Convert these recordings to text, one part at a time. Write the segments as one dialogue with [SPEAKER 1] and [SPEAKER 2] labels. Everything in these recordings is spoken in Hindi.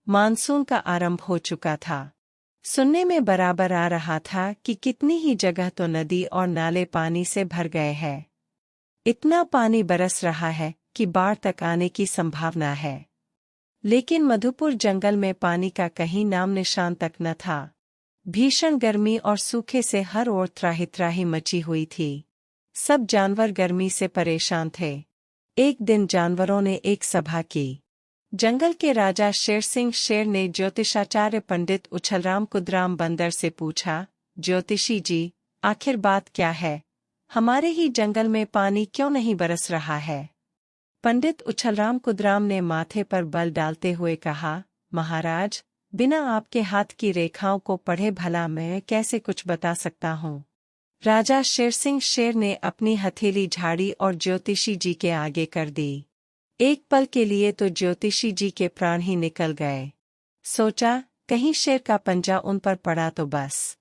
[SPEAKER 1] मानसून का आरंभ हो चुका था। सुनने में बराबर आ रहा था कि कितनी ही जगह तो नदी और नाले पानी से भर गए हैं। इतना पानी बरस रहा है कि बाढ़ तक आने की संभावना है। लेकिन मधुपुर जंगल में पानी का कहीं नाम निशान तक न था। भीषण गर्मी और सूखे से हर ओर त्राही मची हुई थी। सब जानवर गर्मी से परेशान थे। एक दिन जानवरों ने एक सभा की। जंगल के राजा शेर सिंह शेर ने ज्योतिषाचार्य पंडित उछलराम कुदराम बंदर से पूछा, ज्योतिषी जी, आखिर बात क्या है? हमारे ही जंगल में पानी क्यों नहीं बरस रहा है? पंडित उछलराम कुदराम ने माथे पर बल डालते हुए कहा, महाराज, बिना आपके हाथ की रेखाओं को पढ़े भला मैं कैसे कुछ बता सकता हूँ? राजा शेर सिंह शेर ने अपनी हथेली झाड़ी और ज्योतिषी जी के आगे कर दी। एक पल के लिए तो ज्योतिषी जी के प्राण ही निकल गए। सोचा, कहीं शेर का पंजा उन पर पड़ा तो बस।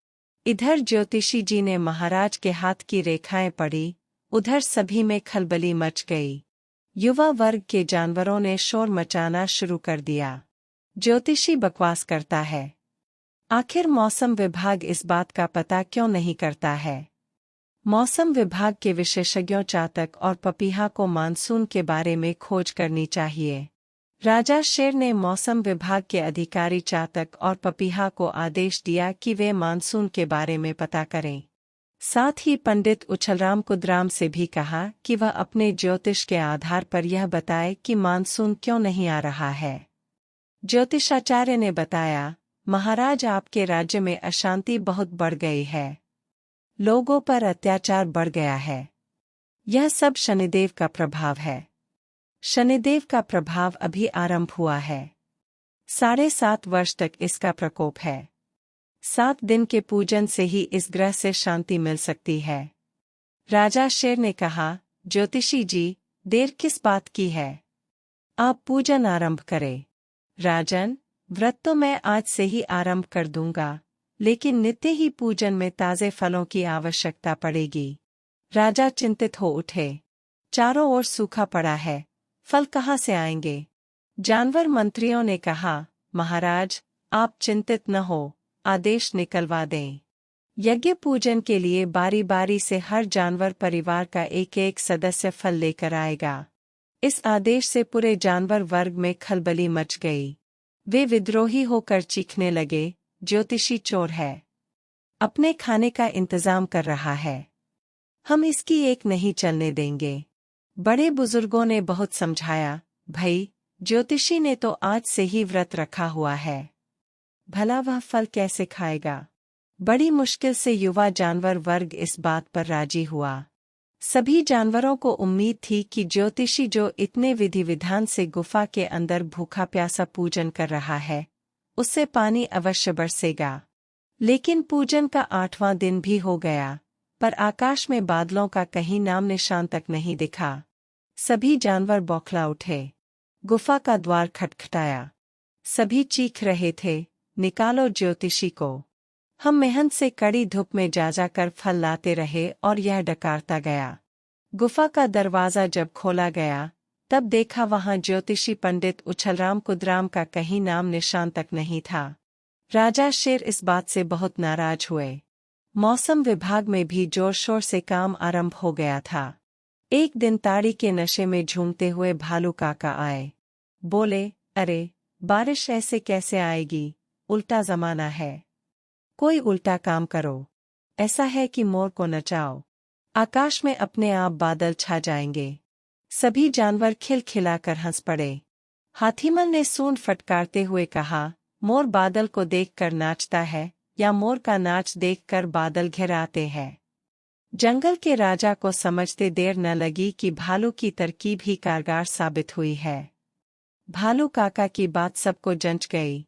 [SPEAKER 1] इधर ज्योतिषी जी ने महाराज के हाथ की रेखाएं पढ़ी, उधर सभी में खलबली मच गई। युवा वर्ग के जानवरों ने शोर मचाना शुरू कर दिया। ज्योतिषी बकवास करता है। आखिर मौसम विभाग इस बात का पता क्यों नहीं करता है? मौसम विभाग के विशेषज्ञों चातक और पपीहा को मानसून के बारे में खोज करनी चाहिए। राजा शेर ने मौसम विभाग के अधिकारी चातक और पपीहा को आदेश दिया कि वे मानसून के बारे में पता करें। साथ ही पंडित उछलराम कुदराम से भी कहा कि वह अपने ज्योतिष के आधार पर यह बताए कि मानसून क्यों नहीं आ रहा है। ज्योतिषाचार्य ने बताया, महाराज, आपके राज्य में अशांति बहुत बढ़ गई है। लोगों पर अत्याचार बढ़ गया है। यह सब शनिदेव का प्रभाव है। शनिदेव का प्रभाव अभी आरंभ हुआ है। 7.5 वर्ष तक इसका प्रकोप है। 7 दिन के पूजन से ही इस ग्रह से शांति मिल सकती है। राजा शेर ने कहा, ज्योतिषी जी, देर किस बात की है? आप पूजन आरंभ करें। राजन, व्रत तो मैं आज से ही आरंभ कर दूंगा, लेकिन नित्य ही पूजन में ताजे फलों की आवश्यकता पड़ेगी। राजा चिंतित हो उठे। चारों ओर सूखा पड़ा है, फल कहाँ से आएंगे? जानवर मंत्रियों ने कहा, महाराज, आप चिंतित न हो, आदेश निकलवा दें। यज्ञ पूजन के लिए बारी बारी से हर जानवर परिवार का एक एक सदस्य फल लेकर आएगा। इस आदेश से पूरे जानवर वर्ग में खलबली मच गई। वे विद्रोही होकर चीखने लगे, ज्योतिषी चोर है, अपने खाने का इंतजाम कर रहा है, हम इसकी एक नहीं चलने देंगे। बड़े बुजुर्गों ने बहुत समझाया, भाई, ज्योतिषी ने तो आज से ही व्रत रखा हुआ है, भला वह फल कैसे खाएगा? बड़ी मुश्किल से युवा जानवर वर्ग इस बात पर राजी हुआ। सभी जानवरों को उम्मीद थी कि ज्योतिषी जो इतने विधि विधान से गुफा के अंदर भूखा प्यासा पूजन कर रहा है, उससे पानी अवश्य बरसेगा। लेकिन पूजन का 8वां दिन भी हो गया, पर आकाश में बादलों का कहीं नाम निशान तक नहीं दिखा। सभी जानवर बौखला उठे। गुफा का द्वार खटखटाया। सभी चीख रहे थे, निकालो ज्योतिषी को। हम मेहनत से कड़ी धूप में जा कर फल लाते रहे और यह डकारता गया। गुफा का दरवाजा जब खोला गया, तब देखा वहां ज्योतिषी पंडित उछलराम कुदराम का कहीं नाम निशान तक नहीं था। राजा शेर इस बात से बहुत नाराज हुए। मौसम विभाग में भी जोर शोर से काम आरंभ हो गया था। एक दिन ताड़ी के नशे में झूमते हुए भालू काका आए। बोले, अरे, बारिश ऐसे कैसे आएगी? उल्टा जमाना है, कोई उल्टा काम करो। ऐसा है कि मोर को नचाओ, आकाश में अपने आप बादल छा जाएंगे। सभी जानवर खिलखिलाकर हंस पड़े। हाथीमल ने सूंड फटकारते हुए कहा, मोर बादल को देखकर नाचता है या मोर का नाच देखकर बादल घिराते हैं? जंगल के राजा को समझते देर न लगी कि भालू की तरकीब ही कारगर साबित हुई है। भालू काका की बात सबको जंच गई,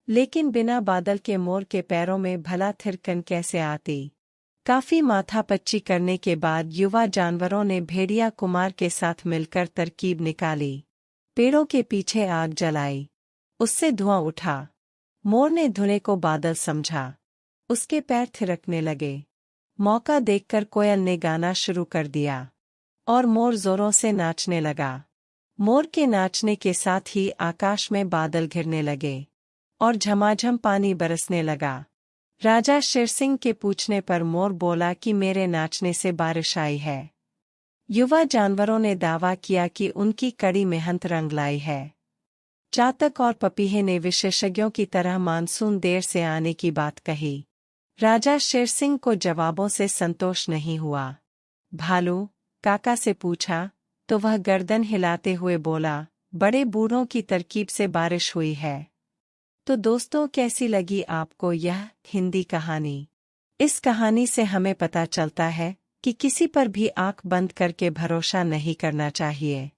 [SPEAKER 1] लेकिन बिना बादल के मोर के पैरों में भला थिरकन कैसे आती? काफी माथापच्ची करने के बाद युवा जानवरों ने भेड़िया कुमार के साथ मिलकर तरकीब निकाली। पेड़ों के पीछे आग जलाई, उससे धुआं उठा। मोर ने धुएं को बादल समझा, उसके पैर थिरकने लगे। मौका देखकर कोयल ने गाना शुरू कर दिया और मोर जोरों से नाचने लगा। मोर के नाचने के साथ ही आकाश में बादल घिरने लगे। और झमाझम पानी बरसने लगा। राजा शेरसिंह के पूछने पर मोर बोला कि मेरे नाचने से बारिश आई है। युवा जानवरों ने दावा किया कि उनकी कड़ी मेहनत रंग लाई है। चातक और पपीहे ने विशेषज्ञों की तरह मानसून देर से आने की बात कही। राजा शेरसिंह को जवाबों से संतोष नहीं हुआ। भालू काका से पूछा तो वह गर्दन हिलाते हुए बोला, बड़े बूढ़ों की तरकीब से बारिश हुई है। तो दोस्तों, कैसी लगी आपको यह हिंदी कहानी? इस कहानी से हमें पता चलता है कि किसी पर भी आंख बंद करके भरोसा नहीं करना चाहिए।